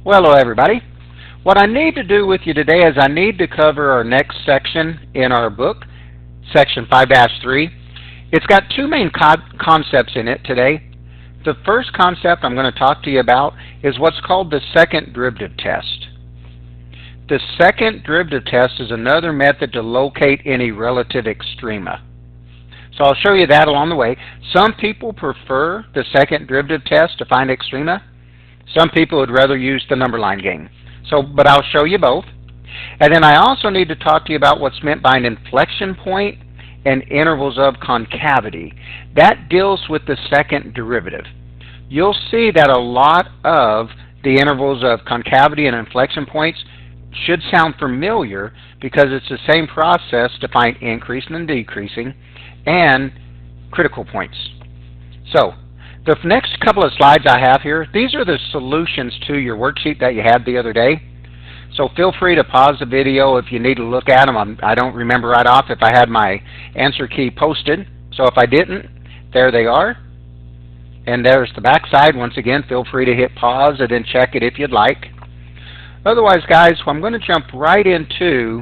Well, hello everybody. What I need to do with you today is I need to cover our next section in our book, section 5-3. It's got two main concepts in it today. The first concept I'm going to talk to you about is what's called the second derivative test. The second derivative test is another method to locate any relative extrema. So I'll show you that along the way. Some people prefer the second derivative test to find extrema. Some people would rather use the number line game. But I'll show you both. And then I also need to talk to you about what's meant by an inflection point and intervals of concavity. That deals with the second derivative. You'll see that a lot of the intervals of concavity and inflection points should sound familiar because it's the same process to find increasing and decreasing and critical points. So, the next couple of slides I have here, these are the solutions to your worksheet that you had the other day. So feel free to pause the video if you need to look at them. I don't remember right off if I had my answer key posted. So if I didn't, there they are. And there's the back side. Once again, feel free to hit pause and then check it if you'd like. Otherwise, guys, I'm going to jump right into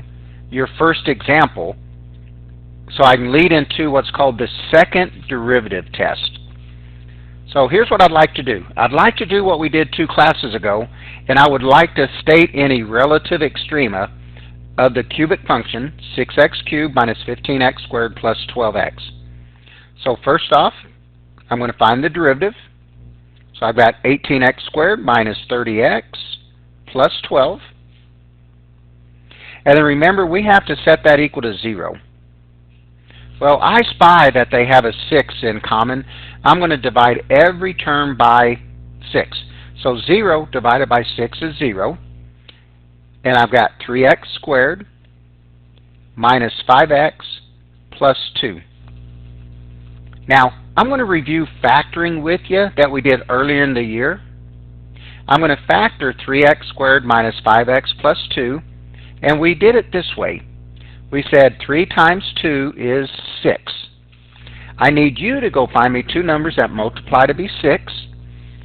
your first example so I can lead into what's called the second derivative test. So here's what I'd like to do. I'd like to do what we did 2 classes ago, and I would like to state any relative extrema of the cubic function 6x cubed minus 15x squared plus 12x. So first off, I'm going to find the derivative. So I've got 18x squared minus 30x plus 12. And then remember, we have to set that equal to 0. Well, I spy that they have a 6 in common. I'm going to divide every term by 6. So 0 divided by 6 is 0. And I've got 3x squared minus 5x plus 2. Now, I'm going to review factoring with you that we did earlier in the year. I'm going to factor 3x squared minus 5x plus 2. And we did it this way. We said 3 times 2 is 6. I need you to go find me 2 numbers that multiply to be 6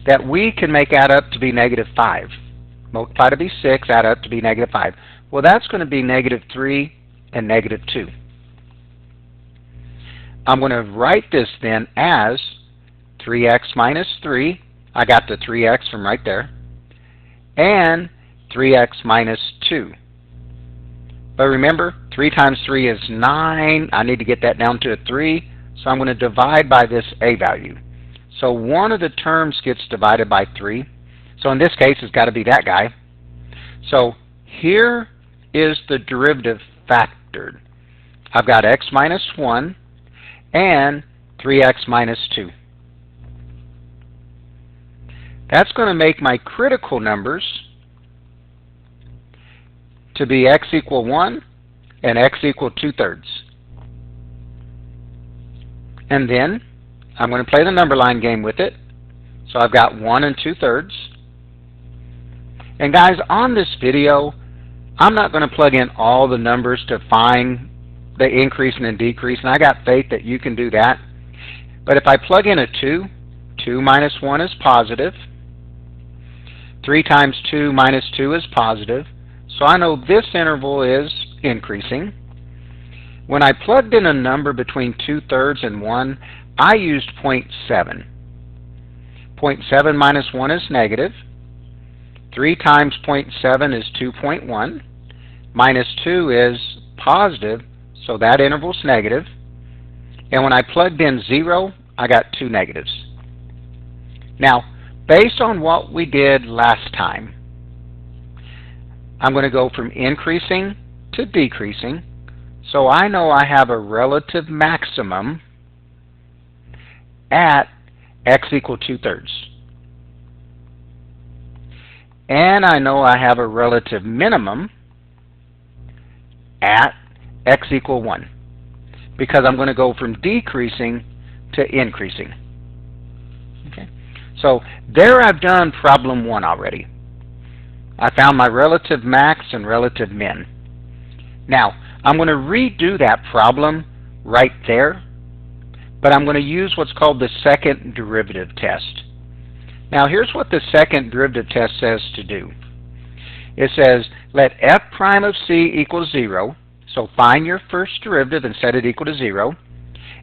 that we can make add up to be negative 5. Multiply to be 6, add up to be negative 5. Well, that's going to be negative 3 and negative 2. I'm going to write this then as 3x minus 3. I got the 3x from right there. And 3x minus 2. But remember, 3 times 3 is 9. I need to get that down to a 3. So I'm going to divide by this a value. So one of the terms gets divided by 3. So in this case, it's got to be that guy. So here is the derivative factored. I've got x minus 1 and 3x minus 2. That's going to make my critical numbers to be x equal 1 and x equal 2/3. And then I'm going to play the number line game with it. So I've got 1 and 2/3. And guys, on this video, I'm not going to plug in all the numbers to find the increasing and decreasing. I got faith that you can do that. But if I plug in a 2, 2 minus 1 is positive. 3 times 2 minus 2 is positive. So I know this interval is increasing. When I plugged in a number between 2/3 and 1, I used 0.7. 0.7 minus 1 is negative. 3 times 0.7 is 2.1. Minus 2 is positive, so that interval is negative. And when I plugged in 0, I got 2 negatives. Now, based on what we did last time, I'm going to go from increasing to decreasing. So I know I have a relative maximum at x equal 2/3. And I know I have a relative minimum at x equal 1. Because I'm going to go from decreasing to increasing. Okay. So there I've done problem 1 already. I found my relative max and relative min. Now, I'm going to redo that problem right there, but I'm going to use what's called the second derivative test. Now here's what the second derivative test says to do. It says, let f prime of c equal 0. So find your first derivative and set it equal to 0.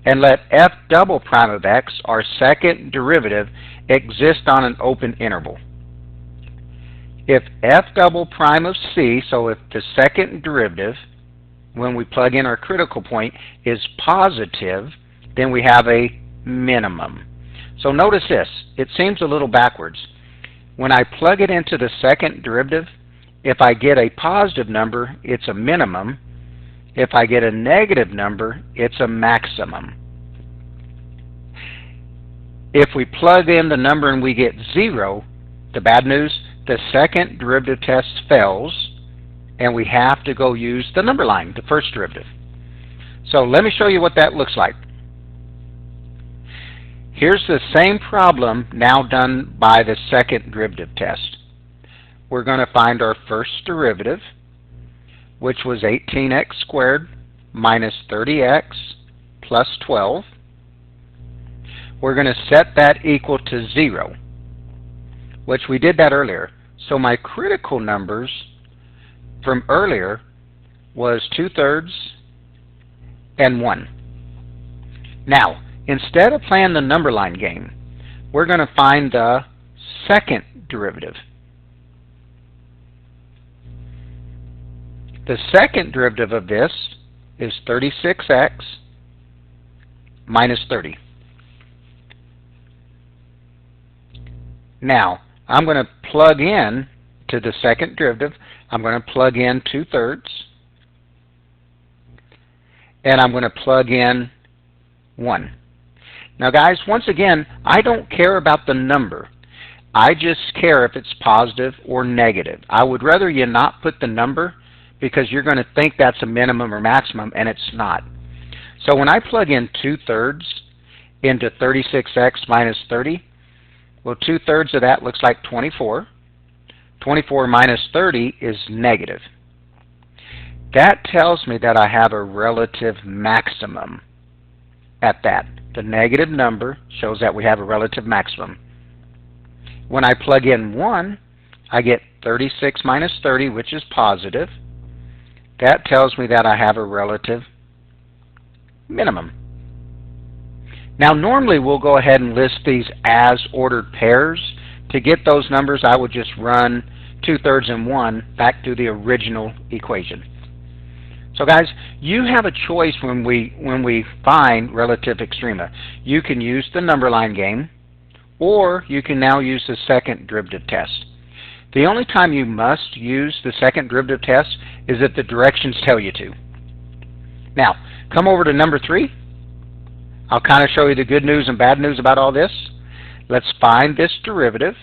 And let f double prime of x, our second derivative, exist on an open interval. If f double prime of c, so if the second derivative, when we plug in our critical point, is positive, then we have a minimum. So notice this. It seems a little backwards. When I plug it into the second derivative, if I get a positive number, it's a minimum. If I get a negative number, it's a maximum. If we plug in the number and we get 0, the bad news, the second derivative test fails, and we have to go use the number line, the first derivative. So let me show you what that looks like. Here's the same problem now done by the second derivative test. We're going to find our first derivative, which was 18x squared minus 30x plus 12. We're going to set that equal to 0, which we did that earlier. So my critical numbers from earlier was 2/3 and 1. Now, instead of playing the number line game, we're going to find the second derivative. The second derivative of this is 36x minus 30. Now, I'm going to plug in to the second derivative. I'm going to plug in 2/3. And I'm going to plug in 1. Now guys, once again, I don't care about the number. I just care if it's positive or negative. I would rather you not put the number because you're going to think that's a minimum or maximum, and it's not. So when I plug in 2/3 into 36x minus 30, well, 2/3 of that looks like 24. 24 minus 30 is negative. That tells me that I have a relative maximum at that. The negative number shows that we have a relative maximum. When I plug in 1, I get 36 minus 30, which is positive. That tells me that I have a relative minimum. Now normally we'll go ahead and list these as ordered pairs. To get those numbers, I would just run 2/3 and 1 back to the original equation. So guys, you have a choice when we find relative extrema. You can use the number line game, or you can now use the second derivative test. The only time you must use the second derivative test is if the directions tell you to. Now, come over to number 3. I'll kind of show you the good news and bad news about all this. Let's find this derivative.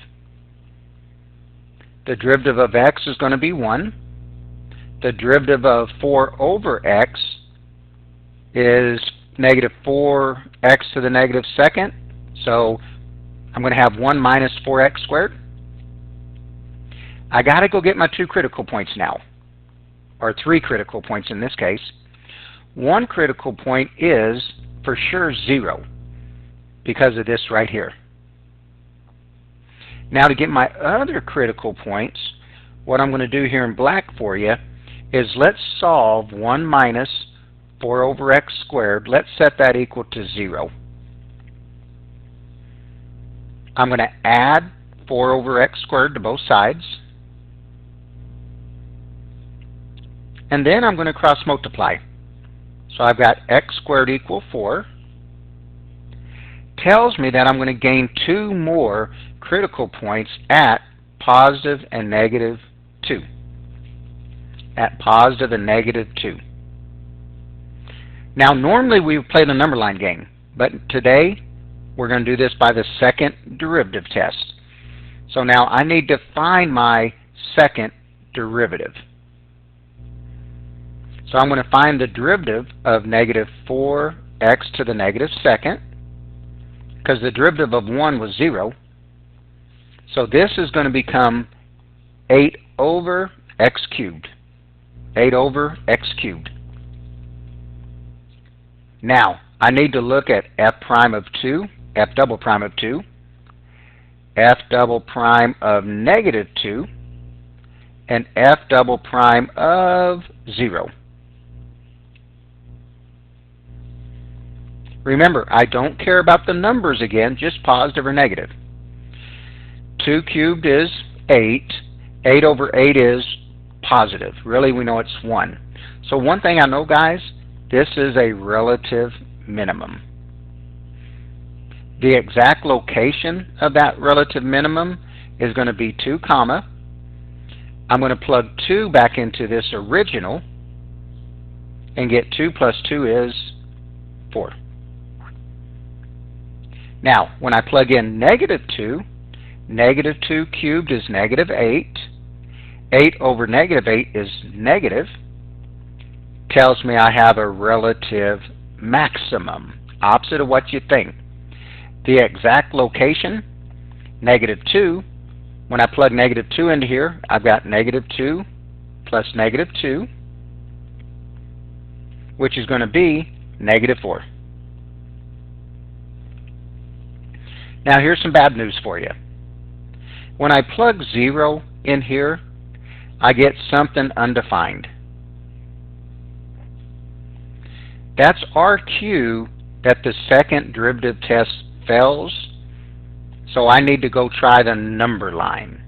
The derivative of x is going to be 1. The derivative of 4 over x is negative 4x to the negative second. So I'm going to have 1 minus 4x squared. I got to go get my 2 critical points now, or 3 critical points in this case. One critical point is for sure 0 because of this right here. Now to get my other critical points, what I'm going to do here in black for you is let's solve 1 minus 4 over x squared. Let's set that equal to 0. I'm going to add 4 over x squared to both sides. And then I'm going to cross multiply. So I've got x squared equal 4. Tells me that I'm going to gain 2 more critical points at positive and negative 2. At positive and negative 2. Now normally we would play the number line game, but today we're going to do this by the second derivative test. So now I need to find my second derivative. So I'm going to find the derivative of negative 4x to the negative second, because the derivative of 1 was 0. So this is going to become 8 over x cubed. 8 over x cubed. Now, I need to look at f prime of 2, f double prime of 2, f double prime of negative 2, and f double prime of 0. Remember, I don't care about the numbers again, just positive or negative. 2 cubed is 8. 8 over 8 is positive. Really, we know it's 1. So one thing I know, guys, this is a relative minimum. The exact location of that relative minimum is going to be 2 comma. I'm going to plug 2 back into this original and get 2 plus 2 is 4. Now, when I plug in negative 2 cubed is negative 8. 8 over negative 8 is negative. Tells me I have a relative maximum, opposite of what you think. The exact location, negative 2. When I plug negative 2 into here, I've got negative 2 plus negative 2, which is going to be negative 4. Now here's some bad news for you. When I plug 0 in here, I get something undefined. That's our cue that the second derivative test fails, so I need to go try the number line.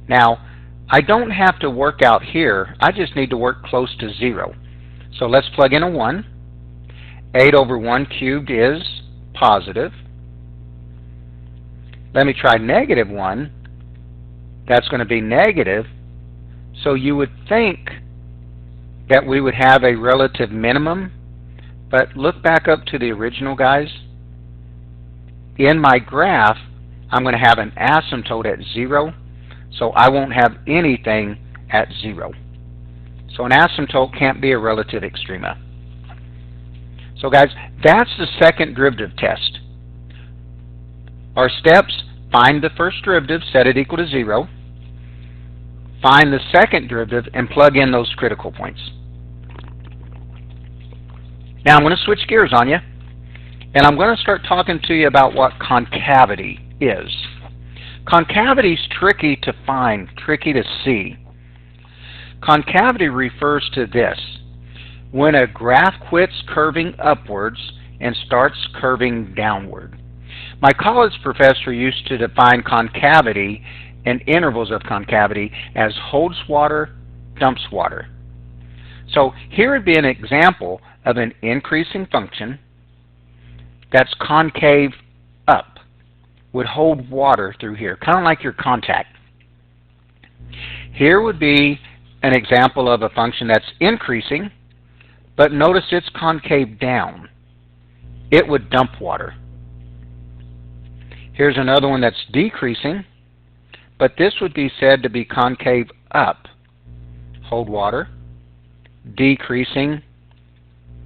Now, I don't have to work out here, I just need to work close to 0. So let's plug in a 1. 8 over 1 cubed is positive. Let me try negative 1. That's going to be negative. So you would think that we would have a relative minimum, but look back up to the original, guys. In my graph, I'm going to have an asymptote at 0, so I won't have anything at 0. So an asymptote can't be a relative extrema. So guys, that's the second derivative test. Our steps: find the first derivative, set it equal to 0. Find the second derivative and plug in those critical points. Now I'm going to switch gears on you, and I'm going to start talking to you about what concavity is. Concavity is tricky to find, tricky to see. Concavity refers to this: when a graph quits curving upwards and starts curving downward. My college professor used to define concavity and intervals of concavity as holds water, dumps water. So here would be an example of an increasing function that's concave up, would hold water through here, kind of like your contact. Here would be an example of a function that's increasing, but notice it's concave down. It would dump water. Here's another one that's decreasing, but this would be said to be concave up, hold water, decreasing,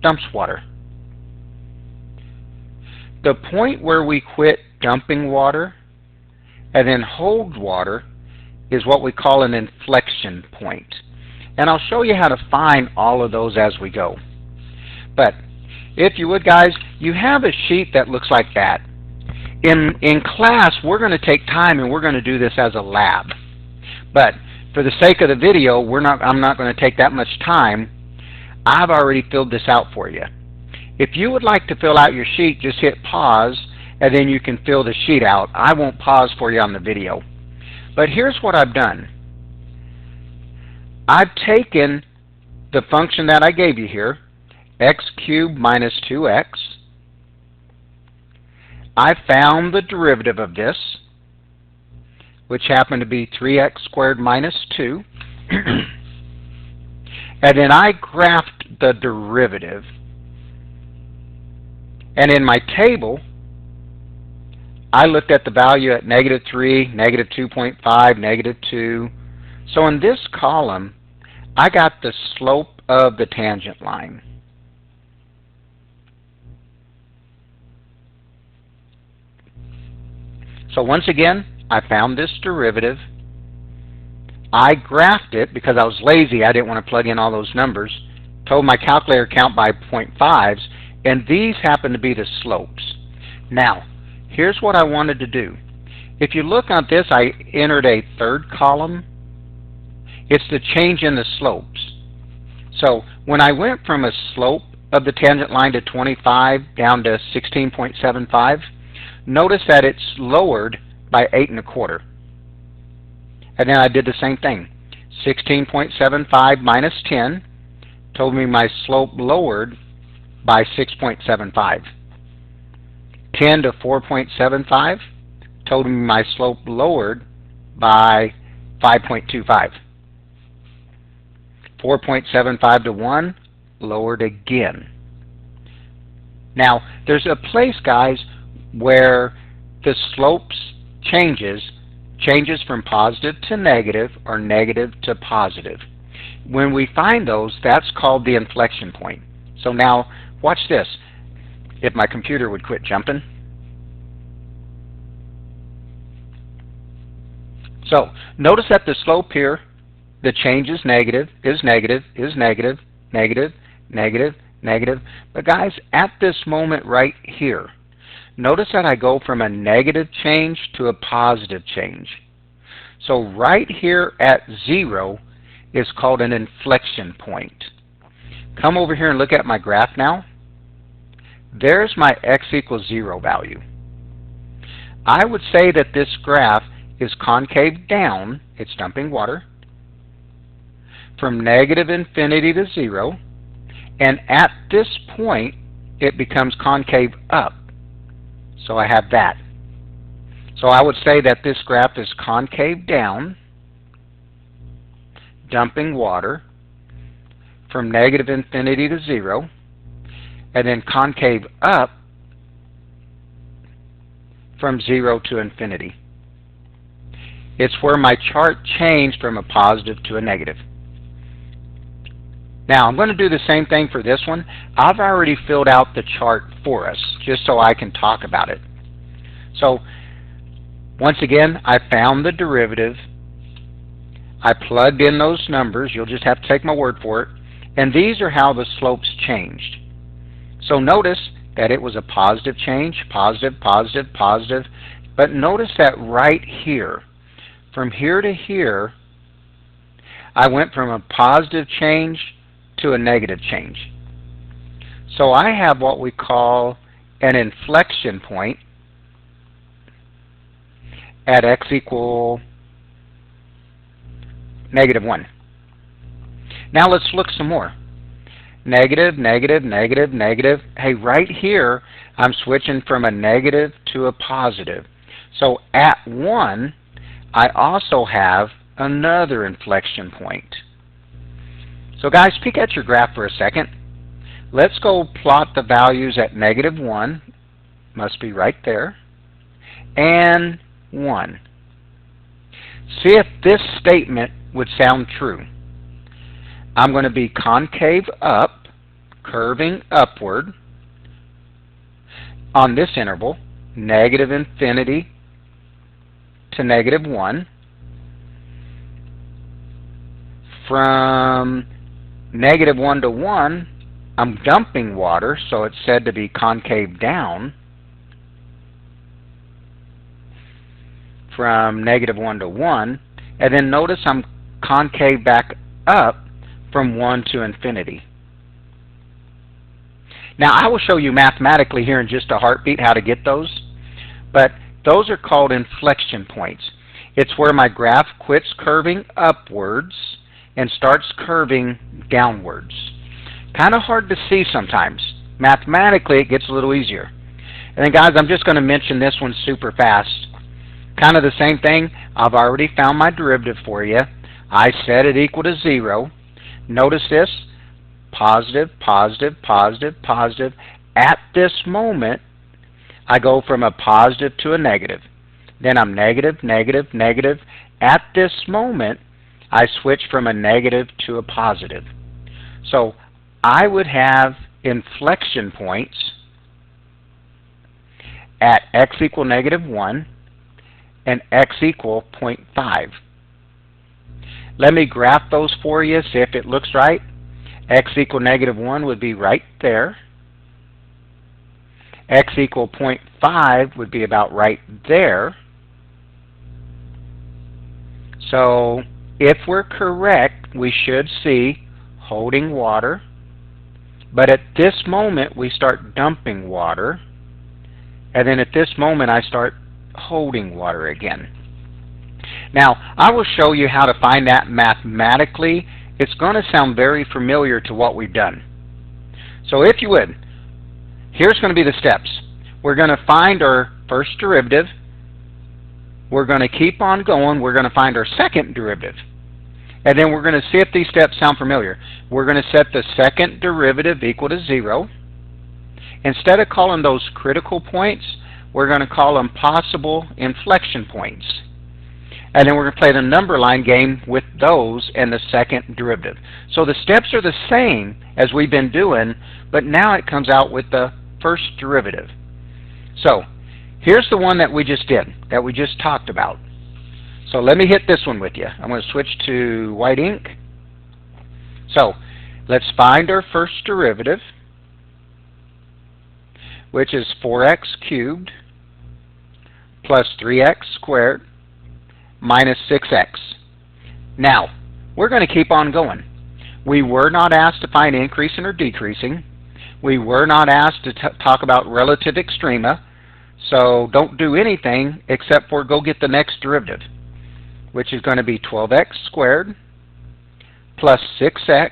dumps water. The point where we quit dumping water and then hold water is what we call an inflection point. And I'll show you how to find all of those as we go. But if you would, guys, you have a sheet that looks like that. In class, we're going to take time and we're going to do this as a lab. But for the sake of the video, I'm not going to take that much time. I've already filled this out for you. If you would like to fill out your sheet, just hit pause and then you can fill the sheet out. I won't pause for you on the video. But here's what I've done. I've taken the function that I gave you here, x cubed minus 2x. I found the derivative of this, which happened to be 3x squared minus 2. And then I graphed the derivative. And in my table, I looked at the value at negative 3, negative 2.5, negative 2. So in this column, I got the slope of the tangent line. So once again, I found this derivative. I graphed it because I was lazy. I didn't want to plug in all those numbers. Told my calculator count by 0.5s, and these happen to be the slopes. Now, here's what I wanted to do. If you look on this, I entered a third column. It's the change in the slopes. So when I went from a slope of the tangent line to 25 down to 16.75, notice that it's lowered by 8 1/4. And then I did the same thing. 16.75 minus 10 told me my slope lowered by 6.75. 10 to 4.75 told me my slope lowered by 5.25. 4.75 to 1 lowered again. Now, there's a place, guys, where the slopes changes from positive to negative or negative to positive. When we find those, that's called the inflection point. So now, watch this. If my computer would quit jumping. So, notice that the slope here, the change is negative, is negative, is negative, negative, negative, negative. But guys, at this moment right here, notice that I go from a negative change to a positive change. So right here at 0 is called an inflection point. Come over here and look at my graph now. There's my x equals 0 value. I would say that this graph is concave down, it's dumping water, from negative infinity to 0, and at this point it becomes concave up. So I have that. So I would say that this graph is concave down, dumping water from negative infinity to 0, and then concave up from 0 to infinity. It's where my chart changed from a positive to a negative. Now I'm going to do the same thing for this one. I've already filled out the chart for us just so I can talk about it. So once again, I found the derivative. I plugged in those numbers. You'll just have to take my word for it. And these are how the slopes changed. So notice that it was a positive change, positive, positive, positive. But notice that right here, from here to here, I went from a positive change to a negative change. So I have what we call an inflection point at x equal -1. Now let's look some more. Negative, negative, negative, negative. Hey, right here, I'm switching from a negative to a positive. So at 1, I also have another inflection point. So guys, peek at your graph for a second. Let's go plot the values at -1, must be right there, and 1. See if this statement would sound true. I'm going to be concave up, curving upward on this interval, negative infinity to -1. From -1 to 1, I'm dumping water, so it's said to be concave down. From -1 to 1, and then notice I'm concave back up from 1 to infinity. Now I will show you mathematically here in just a heartbeat how to get those, but those are called inflection points. It's where my graph quits curving upwards and starts curving downwards. Kind of hard to see sometimes. Mathematically it gets a little easier. And then guys, I'm just going to mention this one super fast. Kind of the same thing. I've already found my derivative for you. I set it equal to 0. Notice this. Positive, positive, positive, positive. At this moment, I go from a positive to a negative. Then I'm negative, negative, negative. At this moment, I switch from a negative to a positive. So I would have inflection points at x equal -1 and x equal 0.5. Let me graph those for you, see if it looks right. X equal -1 would be right there. X equal 0.5 would be about right there. So if we're correct, we should see holding water, but at this moment we start dumping water, and then at this moment I start holding water again. Now, I will show you how to find that mathematically. It's going to sound very familiar to what we've done. So if you would, here's going to be the steps. We're going to find our first derivative. We're going to keep on going. We're going to find our second derivative. And then we're going to see if these steps sound familiar. We're going to set the second derivative equal to 0. Instead of calling those critical points, we're going to call them possible inflection points. And then we're going to play the number line game with those and the second derivative. So the steps are the same as we've been doing, but now it comes out with the first derivative. So here's the one that we just did, that we just talked about. So let me hit this one with you. I'm going to switch to white ink. So let's find our first derivative, which is 4x cubed plus 3x squared minus 6x. Now, we're going to keep on going. We were not asked to find increasing or decreasing. We were not asked to talk about relative extrema, so don't do anything except for go get the next derivative, which is going to be 12x squared plus 6x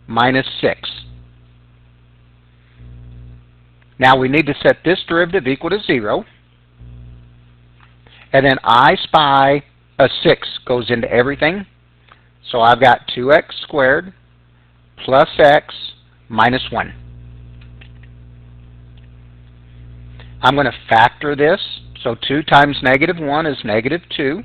minus 6. Now we need to set this derivative equal to 0. And then I spy a 6 goes into everything. So I've got 2x squared plus x minus 1. I'm going to factor this. So 2 times negative 1 is negative 2.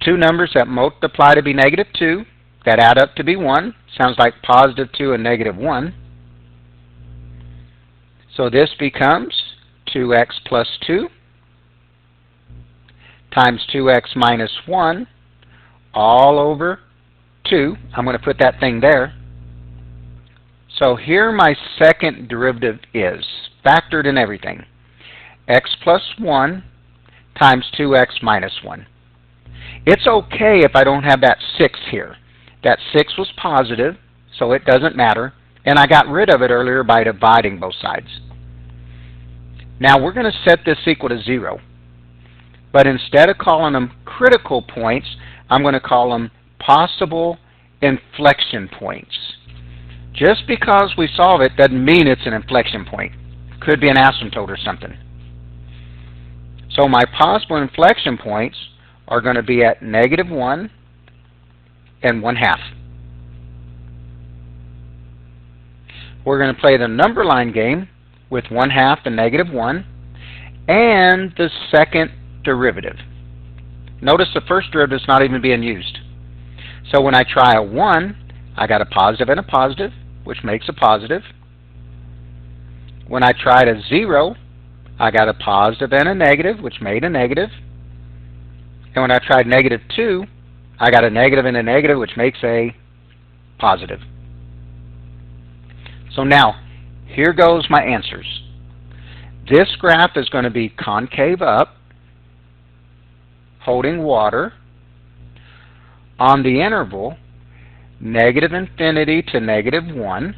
Two numbers that multiply to be negative 2 that add up to be 1. Sounds like positive 2 and negative 1. So this becomes 2x plus 2 times 2x minus 1 all over 2. I'm going to put that thing there. So here my second derivative is, factored in everything. X plus 1 times 2x minus 1. It's okay if I don't have that 6 here. That 6 was positive, so it doesn't matter. And I got rid of it earlier by dividing both sides. Now we're going to set this equal to 0. But instead of calling them critical points, I'm going to call them possible inflection points. Just because we solve it doesn't mean it's an inflection point. Could be an asymptote or something. So my possible inflection points are going to be at negative 1 and 1/2. We're going to play the number line game with 1/2 and negative 1 and the second derivative. Notice the first derivative is not even being used. So when I try a 1, I got a positive and a positive, which makes a positive. When I tried a 0, I got a positive and a negative, which made a negative. And when I tried negative 2, I got a negative and a negative, which makes a positive. So now, here goes my answers. This graph is going to be concave up, holding water. On the interval, negative infinity to negative 1,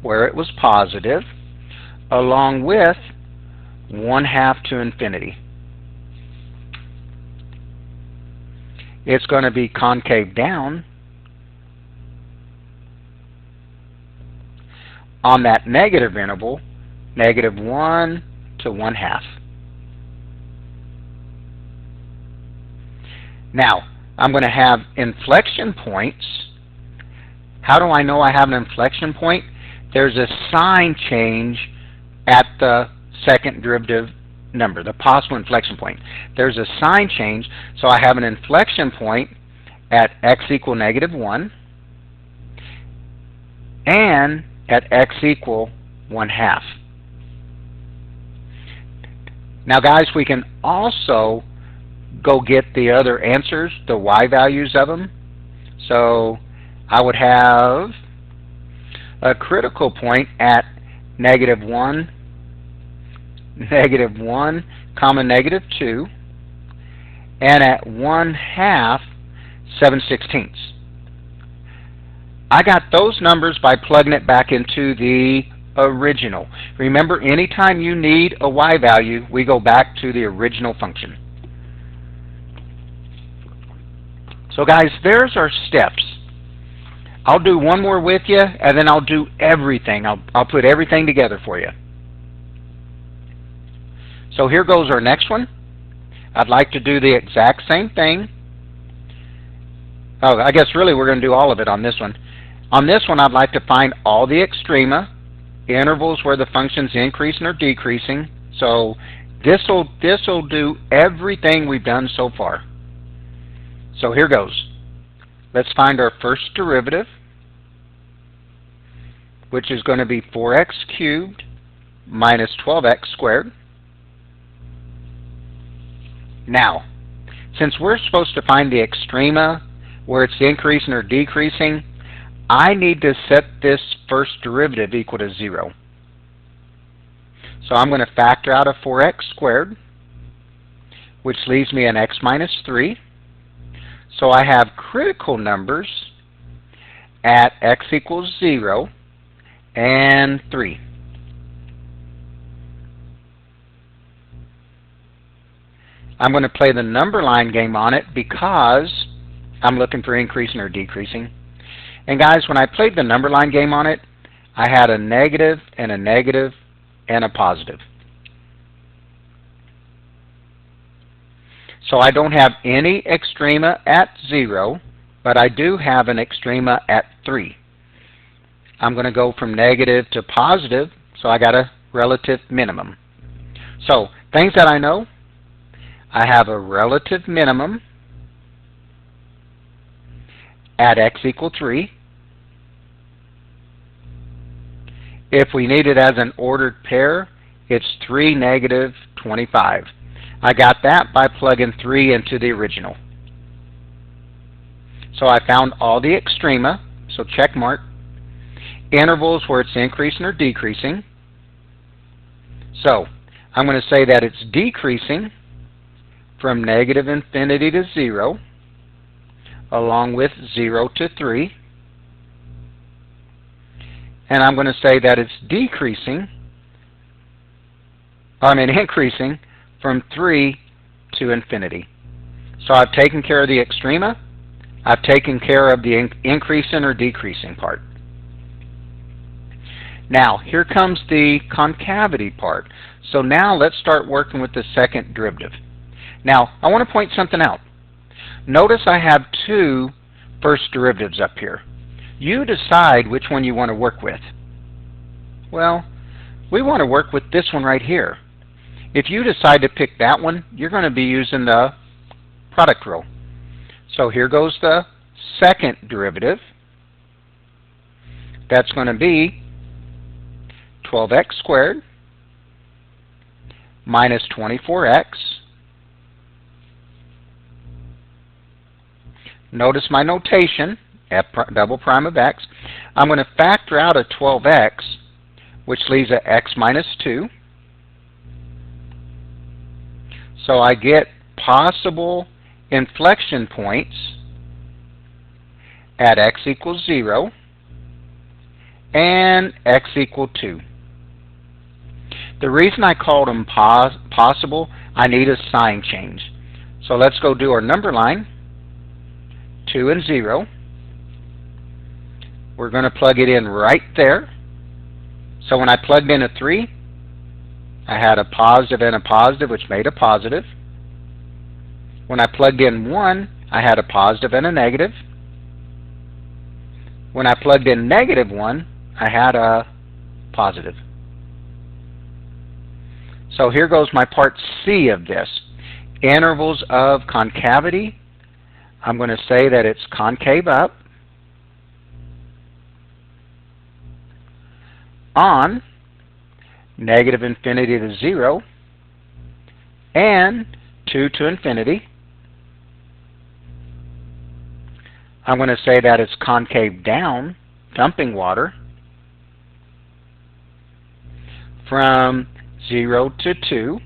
where it was positive, along with 1/2 to infinity. It's going to be concave down on that negative interval, negative 1 to 1/2. Now, I'm going to have inflection points. How do I know I have an inflection point? There's a sign change at the second derivative number, the possible inflection point. There's a sign change, so I have an inflection point at x equal negative 1 and at x equal 1/2. Now guys, we can also go get the other answers, the y values of them. So I would have a critical point at negative 1, comma negative 2, and at 1/2 7/16. I got those numbers by plugging it back into the original. Remember, anytime you need a y value, we go back to the original function. So guys, there's our steps. I'll do one more with you, and then I'll do everything. I'll put everything together for you. So here goes our next one. I'd like to do the exact same thing. Oh, I guess really we're going to do all of it on this one. On this one, I'd like to find all the extrema, intervals where the function's increasing or decreasing. So this'll do everything we've done so far. So here goes. Let's find our first derivative, which is going to be 4x cubed minus 12x squared. Now, since we're supposed to find the extrema where it's increasing or decreasing, I need to set this first derivative equal to 0. So I'm going to factor out a 4x squared, which leaves me an x minus 3. So I have critical numbers at x equals 0 and 3. I'm going to play the number line game on it because I'm looking for increasing or decreasing. And guys, when I played the number line game on it, I had a negative and a negative and a positive. So I don't have any extrema at 0, but I do have an extrema at 3. I'm going to go from negative to positive, so I got a relative minimum. So things that I know, I have a relative minimum at x equal 3. If we need it as an ordered pair, it's 3 negative 25. I got that by plugging 3 into the original. So I found all the extrema, so check mark. Intervals where it's increasing or decreasing. So I'm going to say that it's decreasing from negative infinity to 0, along with 0 to 3. And I'm going to say that it's increasing from 3 to infinity. So I've taken care of the extrema. I've taken care of the increasing or decreasing part. Now, here comes the concavity part. So now let's start working with the second derivative. Now, I want to point something out. Notice I have 2 first derivatives up here. You decide which one you want to work with. Well, we want to work with this one right here. If you decide to pick that one, you're going to be using the product rule. So here goes the second derivative. That's going to be 12x squared minus 24x. Notice my notation, f double prime of x. I'm going to factor out a 12x, which leaves a x minus 2. So I get possible inflection points at x equals 0 and x equal 2. The reason I called them possible, I need a sign change. So let's go do our number line, 2 and 0. We're going to plug it in right there. So when I plugged in a 3, I had a positive and a positive, which made a positive. When I plugged in 1, I had a positive and a negative. When I plugged in negative 1, I had a positive. So here goes my part C of this. Intervals of concavity. I'm going to say that it's concave up on negative infinity to 0 and 2 to infinity. I'm going to say that it's concave down, dumping water, from 0 to 2.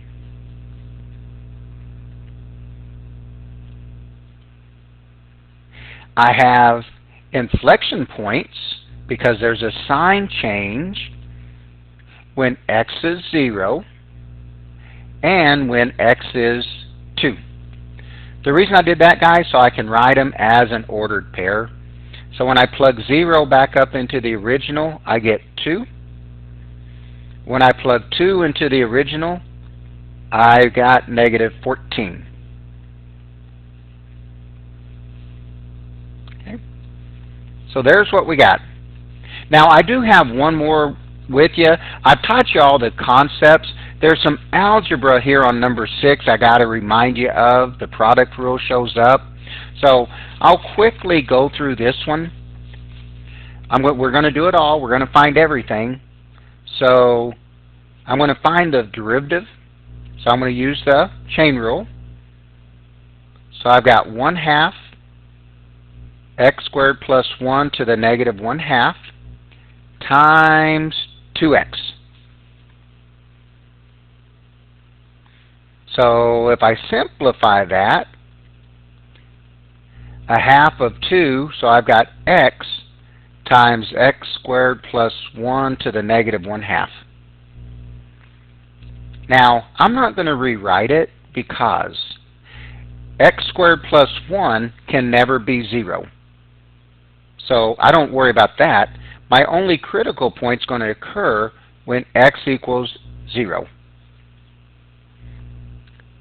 I have inflection points because there's a sign change when x is 0 and when x is 2. The reason I did that, guys, so I can write them as an ordered pair. So when I plug 0 back up into the original, I get 2. When I plug 2 into the original, I got negative 14. Okay. So there's what we got. Now I do have one more with you. I've taught you all the concepts. There's some algebra here on number 6 I got to remind you of. The product rule shows up. So I'll quickly go through this one. We're going to do it all. We're going to find everything. So I'm going to find the derivative. So I'm going to use the chain rule. So I've got 1/2 x squared plus 1 to the negative 1/2 times 2x. So if I simplify that, 1/2 of 2, so I've got x times x squared plus 1 to the negative 1/2. Now, I'm not going to rewrite it because x squared plus 1 can never be 0. So I don't worry about that. My only critical point is going to occur when x equals 0.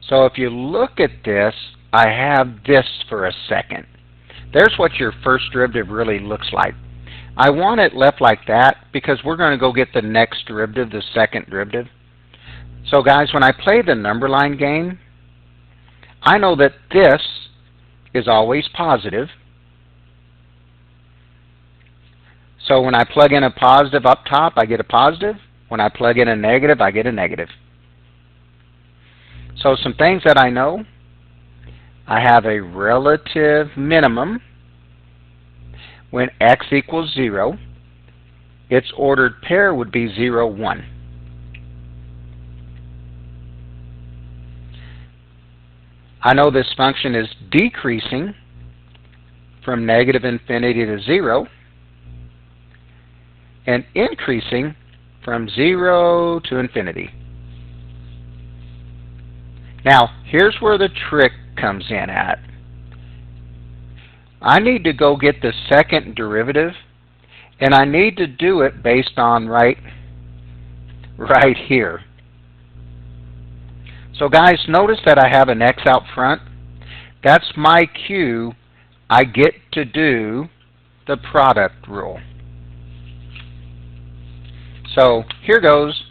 So if you look at this, I have this for a second. There's what your first derivative really looks like. I want it left like that because we're going to go get the next derivative, the second derivative. So guys, when I play the number line game, I know that this is always positive. So when I plug in a positive up top, I get a positive. When I plug in a negative, I get a negative. So some things that I know, I have a relative minimum when x equals 0. Its ordered pair would be 0, 1. I know this function is decreasing from negative infinity to 0 and increasing from 0 to infinity. Now, here's where the trick comes in at. I need to go get the second derivative, and I need to do it based on right here. So guys, notice that I have an x out front. That's my cue. I get to do the product rule. So here goes.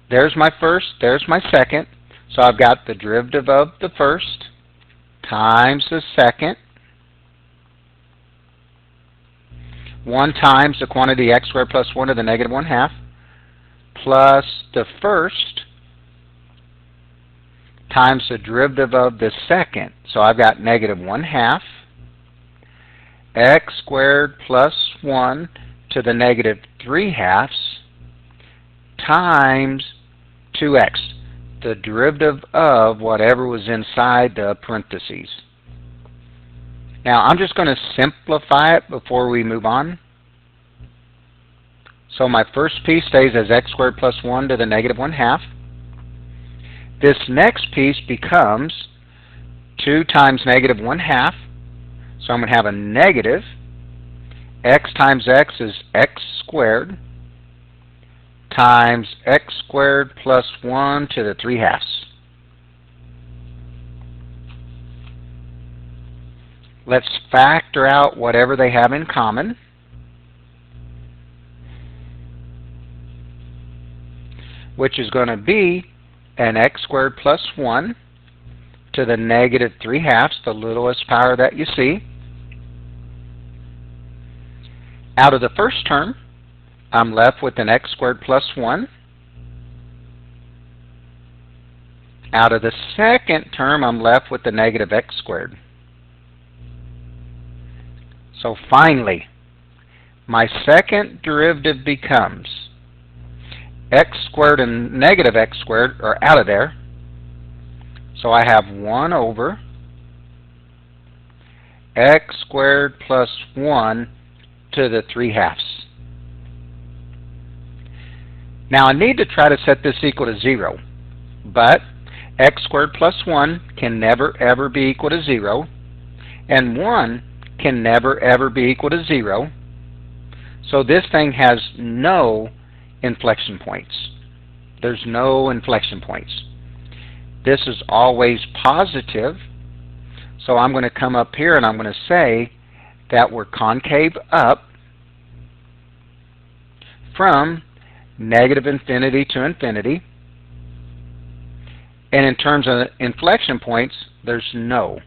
There's my first, there's my second. So I've got the derivative of the first times the second, 1 times the quantity x squared plus 1 to the negative 1/2, plus the first times the derivative of the second. So I've got negative 1/2 x squared plus 1 to the negative 3/2 times 2x, the derivative of whatever was inside the parentheses. Now I'm just going to simplify it before we move on. So my first piece stays as x squared plus 1 to the negative 1/2. This next piece becomes 2 times negative 1/2. So I'm going to have a negative. X times x is x squared times x squared plus 1 to the 3/2. Let's factor out whatever they have in common. Which is going to be an x squared plus 1 to the negative 3/2, the littlest power that you see. Out of the first term, I'm left with an x squared plus 1. Out of the second term, I'm left with the negative x squared. So finally, my second derivative becomes x squared and negative x squared are out of there. So I have 1 over x squared plus 1 to the 3/2. Now I need to try to set this equal to 0, but x squared plus 1 can never ever be equal to 0, and 1 can never ever be equal to 0, so this thing has no inflection points. There's no inflection points. This is always positive, so I'm going to come up here and I'm going to say that we're concave up from negative infinity to infinity. And in terms of inflection points, there's no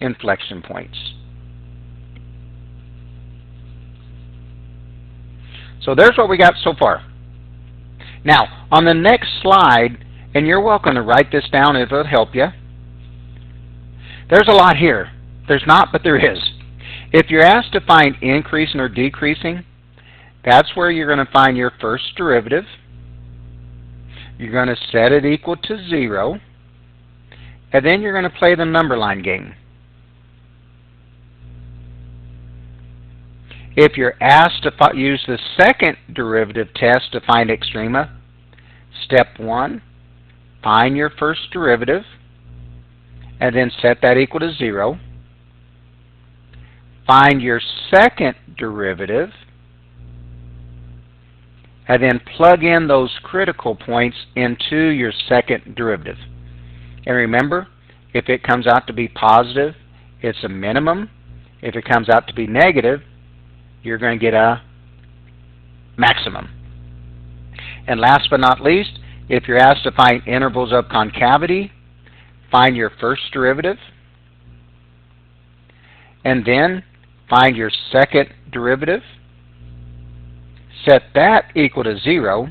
inflection points. So there's what we got so far. Now, on the next slide, and you're welcome to write this down if it'll help you. There's a lot here. There's not, but there is. If you're asked to find increasing or decreasing, that's where you're going to find your first derivative. You're going to set it equal to 0, and then you're going to play the number line game. If you're asked to use the second derivative test to find extrema, step 1, find your first derivative, and then set that equal to 0. Find your second derivative, and then plug in those critical points into your second derivative. And remember, if it comes out to be positive, it's a minimum. If it comes out to be negative, you're going to get a maximum. And last but not least, if you're asked to find intervals of concavity, find your first derivative, and then find your second derivative, set that equal to 0,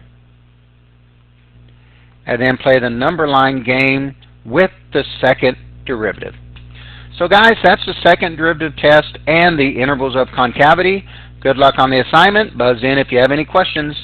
and then play the number line game with the second derivative. So guys, that's the second derivative test and the intervals of concavity. Good luck on the assignment. Buzz in if you have any questions.